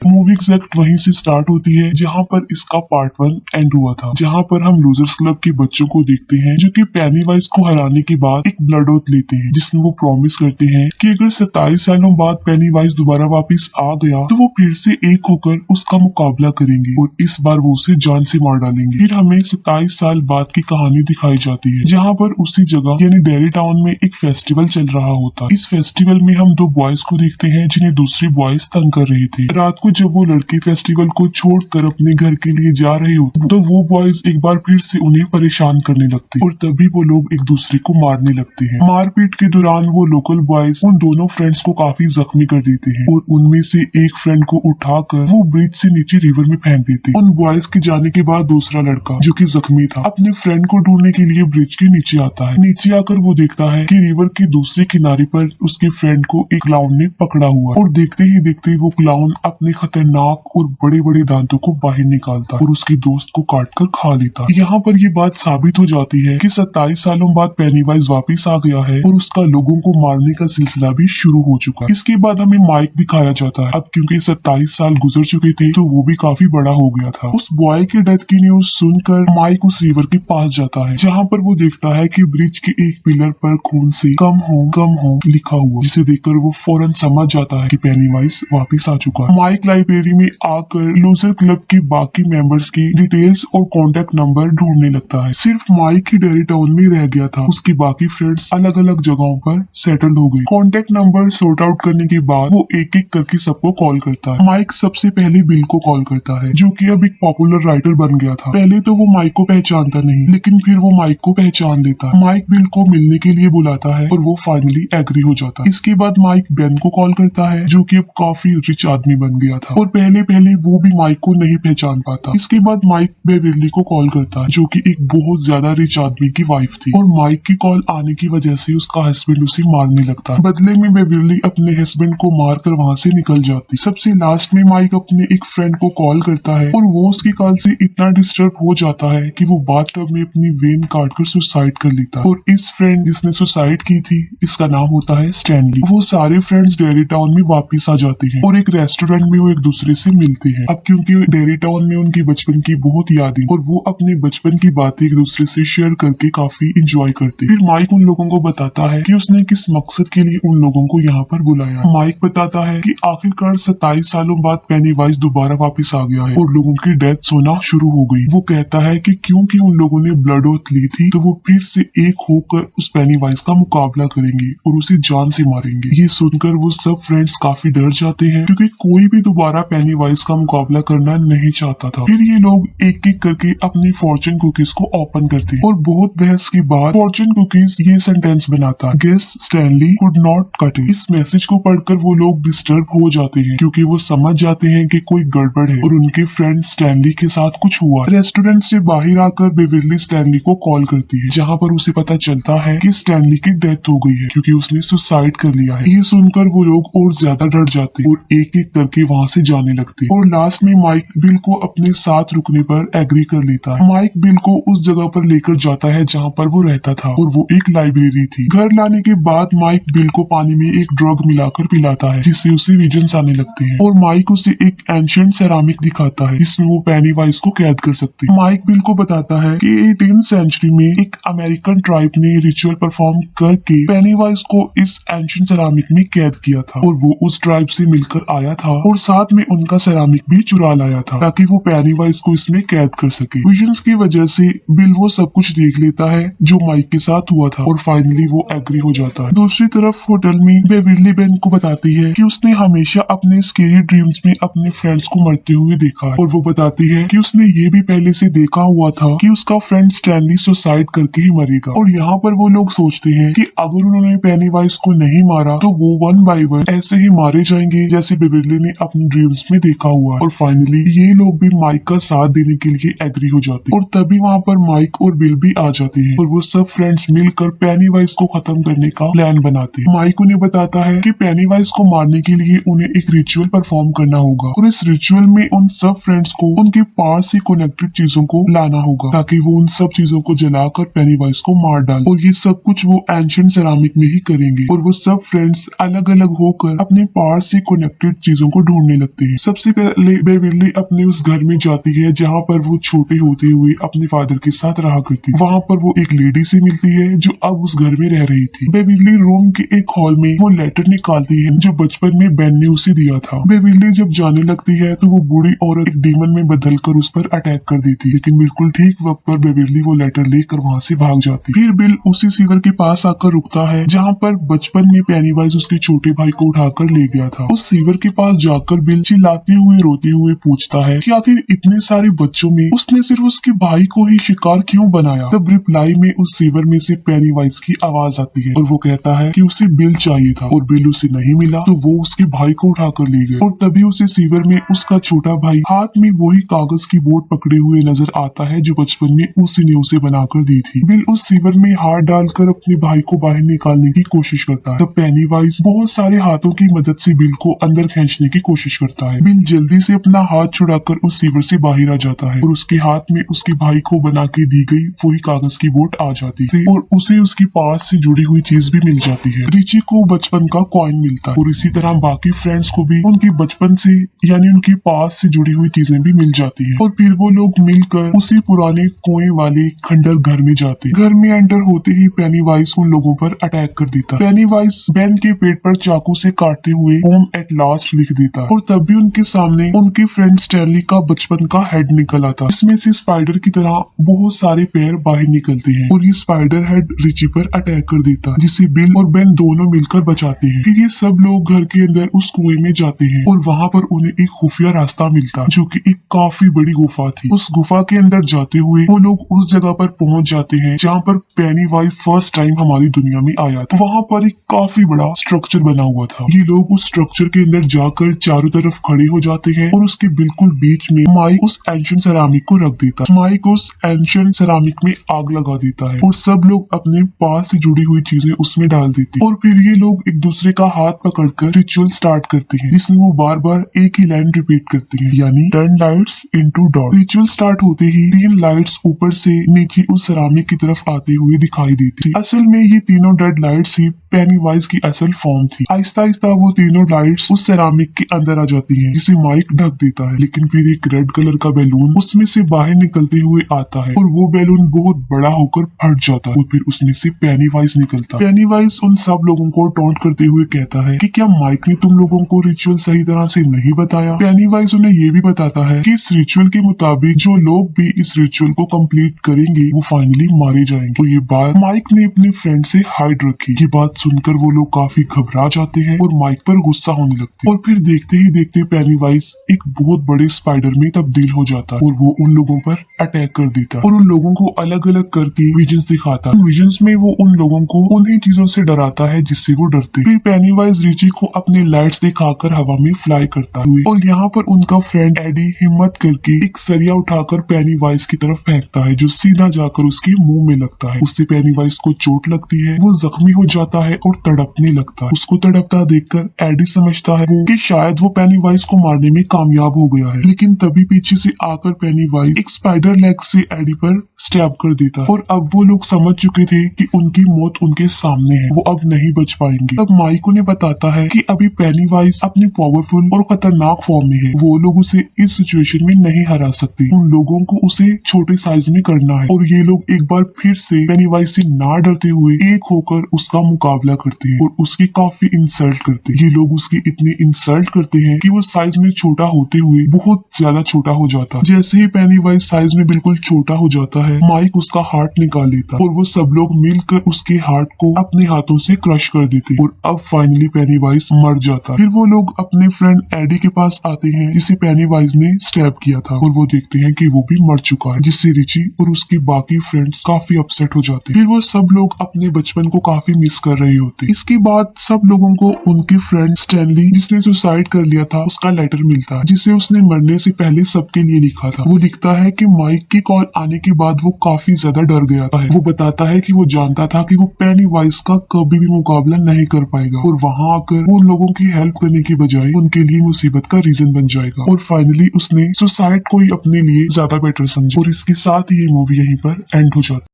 Movie exact वहीं से start होती है जहाँ पर इसका पार्ट 1 एंड हुआ था, जहाँ पर हम लूजर्स क्लब के बच्चों को देखते हैं जो कि पेनीवाइज को हराने के बाद एक ब्लड ओथ लेते हैं, जिसमें वो प्रॉमिस करते हैं कि अगर 27 सालों बाद पेनीवाइज दोबारा वापस आ गया तो वो फिर से एक होकर उसका मुकाबला करेंगे और इस बार वो उसे जान से मार डालेंगे। फिर हमें 27 साल बाद की कहानी दिखाई जाती है जहाँ पर उसी जगह यानी डेरी टाउन में एक फेस्टिवल चल रहा होता है। इस फेस्टिवल में हम दो बॉयज को देखते हैं जिन्हें दूसरे बॉयज तंग कर रहे थे। रात को जब वो लड़के फेस्टिवल को छोड़कर अपने घर के लिए जा रहे होते तो वो बॉयज एक बार फिर से उन्हें परेशान करने लगते और तभी वो लोग एक दूसरे को मारने लगते हैं। मारपीट के दौरान वो लोकल बॉयज उन दोनों फ्रेंड्स को काफी जख्मी कर देते हैं और उनमें से एक फ्रेंड को उठाकर वो ब्रिज से नीचे रिवर में फेंक देते हैं। उन बॉयज के जाने के बाद दूसरा लड़का जो कि जख्मी था अपने फ्रेंड को ढूंढने के लिए ब्रिज के नीचे आता है। नीचे आकर वो देखता है कि रिवर के दूसरे किनारे पर उसके फ्रेंड को एक क्लाउन ने पकड़ा हुआ और देखते ही देखते वो क्लाउन अपने खतरनाक और बड़े बड़े दांतों को बाहर निकालता और उसके दोस्त को काटकर खा लेता। यहाँ पर ये बात साबित हो जाती है कि 27 सालों बाद पेनीवाइज वापस आ गया है और उसका लोगों को मारने का सिलसिला भी शुरू हो चुका है। इसके बाद हमें माइक दिखाया जाता है। अब क्योंकि 27 साल गुजर चुके थे तो वो भी काफी बड़ा हो गया था। उस बॉय के डेथ की न्यूज सुनकर माइक उस रिवर के पास जाता है जहाँ पर वो देखता है कि ब्रिज के एक पिलर पर खून से कम हो लिखा हुआ, जिसे देखकर वो फौरन समझ जाता है कि पेनीवाइज वापस आ चुका है। माइक लाइब्रेरी में आकर लूजर क्लब के बाकी मेंबर्स की डिटेल्स और कॉन्टेक्ट नंबर ढूंढने लगता है। सिर्फ माइक ही डेरी टाउन में रह गया था, उसके बाकी फ्रेंड्स अलग अलग जगहों पर सेटल्ड हो गए। कॉन्टेक्ट नंबर सॉर्ट आउट करने के बाद वो एक एक करके सबको कॉल करता है। माइक सबसे पहले बिल को कॉल करता है जो कि अब एक पॉपुलर राइटर बन गया था। पहले तो वो माइक को पहचानता नहीं, लेकिन फिर वो माइक को पहचान लेता है। माइक बिल को मिलने के लिए बुलाता है और वो फाइनली एग्री हो जाता है। इसके बाद माइक बेन को कॉल करता है जो कि अब काफी रिच आदमी बन गया था और पहले पहले वो भी माइक को नहीं पहचान पाता। इसके बाद माइक बेविरली को कॉल करता है जो कि एक बहुत ज्यादा रिच आदमी की वाइफ थी और माइक की कॉल आने की वजह से उसका हस्बैंड उसे मारने लगता है। बदले में बेविरली अपने हस्बैंड को मारकर वहाँ से निकल जाती। सबसे लास्ट में माइक अपने एक फ्रेंड को कॉल करता है और वो उसकी कॉल से इतना डिस्टर्ब हो जाता है कि वो बाथटब में अपनी वेन काटकर सुसाइड कर लेता है। और इस फ्रेंड जिसने सुसाइड की थी इसका नाम होता है स्टैनली। वो सारे फ्रेंड्स डेरी टाउन में वापस आ जाते हैं और एक रेस्टोरेंट में वो एक दूसरे से मिलते हैं। अब क्योंकि डेरी टाउन में उनकी बचपन की बहुत यादें और वो अपने बचपन की बातें एक दूसरे से शेयर करके काफी इंजॉय करते। फिर माइक उन लोगों को बताता है कि उसने किस मकसद के लिए उन लोगों को यहाँ पर बुलाया। माइक बताता है कि आखिरकार 27 सालों बाद पेनीवाइज दोबारा वापस आ गया है और लोगों की डेथ होना शुरू हो गई। वो कहता है कि क्योंकि उन लोगों ने ब्लड ओथ ली थी तो वो फिर से एक होकर उस पेनीवाइज का मुकाबला करेंगे और उसे जान से मारेंगे। ये सुनकर वो सब फ्रेंड्स काफी डर जाते हैं क्योंकि कोई भी दोबारा पेनीवाइज का मुकाबला करना नहीं चाहता था। फिर ये लोग एक एक करके अपनी फॉर्चून कुकीज को ओपन करते हैं और बहुत बहस के बाद फॉर्चून कुकीज ये सेंटेंस बनाता है, guess Stanley could not cut it. इस मैसेज को पढ़कर वो लोग डिस्टर्ब हो जाते हैं क्योंकि वो समझ जाते हैं कि कोई गड़बड़ है और उनके फ्रेंड स्टैनली के साथ कुछ हुआ। रेस्टोरेंट से बाहर आकर बेविरली स्टैनली को कॉल करती है जहाँ पर उसे पता चलता है कि स्टैनली की डेथ हो गई है क्योंकि उसने सुसाइड कर लिया है। ये सुनकर वो लोग और ज्यादा डर जाते हैं और एक एक करके वहाँ से जाने लगते हैं और लास्ट में माइक बिल को अपने साथ रुकने पर एग्री कर लेता है। माइक बिल को उस जगह पर लेकर जाता है जहाँ पर वो रहता था और वो एक लाइब्रेरी थी। घर लाने के बाद माइक बिल को पानी में एक ड्रग मिलाकर पिलाता है जिससे उसे विजन्स आने लगते हैं और माइक उसे एक एंशिएंट सेरामिक दिखाता है जिसमें वो पेनीवाइज को कैद कर सकते हैं। माइक बिल को बताता है कि 18th सेंचुरी में एक अमेरिकन ट्राइब ने रिचुअल परफॉर्म करके पेनीवाइज को इस एंशिएंट सेरामिक में कैद किया था और वो उस ट्राइब से मिलकर आया था और साथ में उनका सेरामिक भी चुरा लाया था ताकि वो पेनीवाइज को इसमें कैद कर सके। विजन्स की वजह से बिल वो सब कुछ देख लेता है जो माइक के साथ हुआ था और फाइनली वो एग्री हो जाता है। दूसरी तरफ होटल में बेविरली बेन को बताती है कि उसने हमेशा अपने स्केरी ड्रीम्स में अपने फ्रेंड्स को मरते हुए देखा है और वो बताती है कि उसने ये भी पहले से देखा हुआ था कि उसका फ्रेंड स्टैनली सुसाइड करके ही मरेगा। और यहाँ पर वो लोग सोचते हैं कि अगर उन्होंने पेनीवाइज को नहीं मारा तो वो वन बाय वन ऐसे ही मारे जाएंगे जैसे बेविरली ने अपने ड्रीम्स में देखा हुआ है। और फाइनली ये लोग भी माइक का साथ देने के लिए एग्री हो जाते हैं और तभी वहाँ पर माइक और बिल भी आ जाते हैं और वो सब फ्रेंड्स मिलकर पेनीवाइज को खत्म करने का प्लान बनाते हैं। माइक उन्हें बताता है कि पेनीवाइज को मारने के लिए उन्हें एक रिचुअल परफॉर्म करना होगा और इस रिचुअल में उन सब फ्रेंड्स को उनके पास से कनेक्टेड चीजों को लाना होगा ताकि वो उन सब चीजों को जलाकर पेनीवाइज को मार डाले और ये सब कुछ वो एंशिएंट सेरामिक में ही करेंगे और वो सब फ्रेंड्स अलग अलग होकर अपने पास से कनेक्टेड चीजों को ढूंढने होने लगते हैं। सबसे पहले बेविली अपने उस घर में जाती है जहाँ पर वो छोटे होते हुए अपने फादर के साथ रहा करती। वहाँ पर वो एक लेडी से मिलती है जो अब उस घर में रह रही थी। बेविली रूम के एक हॉल में वो लेटर निकालती है जो बचपन में बेन ने उसे दिया था। बेविली जब जाने लगती है तो वो बूढ़ी औरत एक डीमन में बदलकर उस पर अटैक कर देती, लेकिन बिल्कुल ठीक वक्त पर बेविली वो लेटर लेकर वहाँ से भाग जाती। फिर बिल उसी सीवर के पास आकर रुकता है जहाँ पर बचपन में पेनीवाइज उसके छोटे भाई को उठाकर ले गया था। उस सीवर के पास जाकर बिल चिल्लाते हुए रोते हुए पूछता है कि आखिर इतने सारे बच्चों में उसने सिर्फ उसके भाई को ही शिकार क्यों बनाया। तब रिप्लाई में उस सीवर में से पेनीवाइज की आवाज आती है और वो कहता है कि उसे बिल चाहिए था और बिल उसे नहीं मिला तो वो उसके भाई को उठाकर ले गए। और तभी उसे सीवर में उसका छोटा भाई हाथ में वही कागज की बोट पकड़े हुए नजर आता है जो बचपन में उसी ने उसे बनाकर दी थी। बिल उस सीवर में हाथ डालकर अपने भाई को बाहर निकालने की कोशिश करता है। तब पेनीवाइज बहुत सारे हाथों की मदद से बिल को अंदर खींचने की कोशिश करता है। बिल जल्दी से अपना हाथ छुड़ाकर उस सीवर से बाहर आ जाता है और उसके हाथ में उसके भाई को बना के दी गई वही कागज की बोट आ जाती है और उसे उसकी पास से जुड़ी हुई चीज भी मिल जाती है। रिची को बचपन का कॉइन मिलता है और इसी तरह बाकी फ्रेंड्स को भी उनके बचपन से यानी उनके पास से जुड़ी हुई चीजें भी मिल जाती है। और फिर वो लोग मिलकर उसी पुराने कुएं वाले खंडर घर में जाते। घर में एंटर होते ही पेनीवाइज उन लोगों पर अटैक कर देता। पेनीवाइज बेन के पेट पर चाकू से काटते हुए होम एट लास्ट लिख देता और तब भी उनके सामने उनके फ्रेंड स्टैनली का बचपन का हेड निकल आता। इसमें से स्पाइडर की तरह बहुत सारे पैर बाहर निकलते हैं और ये स्पाइडर हेड रिची पर अटैक कर देता जिसे बिल और बेन दोनों मिलकर बचाते हैं। फिर ये सब लोग घर के अंदर उस कुएं में जाते हैं और वहाँ पर उन्हें एक खुफिया रास्ता मिलता जो कि एक काफी बड़ी गुफा थी। उस गुफा के अंदर जाते हुए वो लोग उस जगह पर पहुंच जाते हैं जहाँ पर पेनीवाइज फर्स्ट टाइम हमारी दुनिया में आया था। वहाँ पर एक काफी बड़ा स्ट्रक्चर बना हुआ था। ये लोग उस स्ट्रक्चर के अंदर जाकर चारों तरफ खड़े हो जाते हैं और उसके बिल्कुल बीच में माइक उस एंशिएंट सेरामिक को रख देता है। माइक उस एंशिएंट सेरामिक में आग लगा देता है और सब लोग अपने पास से जुड़ी हुई चीजें उसमें डाल देते हैं और फिर ये लोग एक दूसरे का हाथ पकड़कर रिचुअल स्टार्ट करते हैं जिसमें वो बार बार एक ही लाइन रिपीट करते हैं यानी turn lights into dot. Ritual start होते ही 3 लाइट्स ऊपर से नीचे उस सेरामिक की तरफ आते हुए दिखाई देती। असल में ये तीनों डेड लाइट्स ही पेनीवाइज की असल फॉर्म थी। आहिस्ता आहिस्ता वो तीनों लाइट्स उस सेरामिक के अंदर आ जाती हैं जिसे माइक ढक देता है, लेकिन फिर एक रेड कलर का बैलून उसमें से बाहर निकलते हुए आता है और वो बैलून बहुत बड़ा होकर फट जाता है और फिर उसमें से पेनीवाइज निकलता है। पेनीवाइज उन सब लोगों को टॉन्ट करते हुए कहता है कि क्या माइक ने तुम लोगों को रिचुअल सही तरह से नहीं बताया। पेनीवाइज उन्हें ये भी बताता है कि इस रिचुअल के मुताबिक जो लोग भी इस रिचुअल को कंप्लीट करेंगे वो फाइनली मारे जाएंगे। और ये बात माइक ने अपने फ्रेंड से हाइड रखी। ये बात सुनकर वो लोग काफी घबरा जाते हैं और माइक पर गुस्सा होने लगते हैं और फिर देखते ही देखते पेनीवाइज एक बहुत बड़े स्पाइडर में तब्दील हो जाता है और वो उन लोगों पर अटैक कर देता है और उन लोगों को अलग अलग करके विजन्स दिखाता है। विजन्स में वो उन लोगों को उन्हीं चीजों से डराता है जिससे वो डरते हैं। फिर पेनीवाइज रिची को अपने लाइट्स दिखाकर हवा में फ्लाई करता है और यहाँ पर उनका फ्रेंड एडी हिम्मत करके एक सरिया उठाकर पेनीवाइज की तरफ फेंकता है जो सीधा जाकर उसके मुंह में लगता है। उससे पेनीवाइज को चोट लगती है, वो जख्मी हो जाता है और तड़पने लगता है। उसको तड़पता देखकर एडी समझता है कि शायद वो पेनीवाइज को मारने में कामयाब हो गया है, लेकिन तभी पीछे से आकर पेनीवाइज एक स्पाइडर लेग से एडी पर स्टैब कर देता है और अब वो लोग समझ चुके थे कि उनकी मौत उनके सामने है, वो अब नहीं बच पाएंगे। तब माइक उन्हें बताता है कि अभी पेनीवाइज अपनी पावरफुल और खतरनाक फॉर्म में है, वो लोग उसे इस सिचुएशन में नहीं हरा सकते। उन लोगों को उसे छोटे साइज में करना है और ये लोग एक बार फिर से पेनीवाइज से ना डरते हुए एक होकर उसका मुकाबला करते हैं और उसकी काफी इंसल्ट करते हैं। ये लोग उसकी इतनी इंसल्ट करते हैं कि वो साइज में छोटा होते हुए बहुत ज्यादा छोटा हो जाता है। जैसे ही पेनीवाइज साइज में बिल्कुल छोटा हो जाता है, माइक उसका हार्ट निकाल लेता और वो सब लोग मिलकर उसके हार्ट को अपने हाथों से क्रश कर देते और अब फाइनली पेनीवाइज मर जाता। फिर वो लोग अपने फ्रेंड एडी के पास आते हैं जिसे पेनीवाइज ने स्टैब किया था और वो देखते हैं कि वो भी मर चुका है, जिससे रिची और उसके बाकी फ्रेंड्स काफी अपसेट हो जाते हैं। फिर वो सब लोग अपने बचपन को काफी मिस कर रहे होते। इसके बाद सब लोगों को उनके फ्रेंड स्टैनली जिसने सुसाइड कर लिया था उसका लेटर मिलता है जिसे उसने मरने से पहले सबके लिए लिखा था। वो लिखता है कि माइक की कॉल आने के बाद वो काफी ज्यादा डर गया है। वो बताता है कि वो जानता था कि वो पेनीवाइज का कभी भी मुकाबला नहीं कर पाएगा और वहाँ आकर वो उन लोगों की हेल्प करने की बजाय उनके लिए मुसीबत का रीजन बन जाएगा और फाइनली उसने सुसाइड को ही अपने लिए ज्यादा बेटर समझा और इसके साथ ही ये मूवी यहीं पर एंड हो जाती है।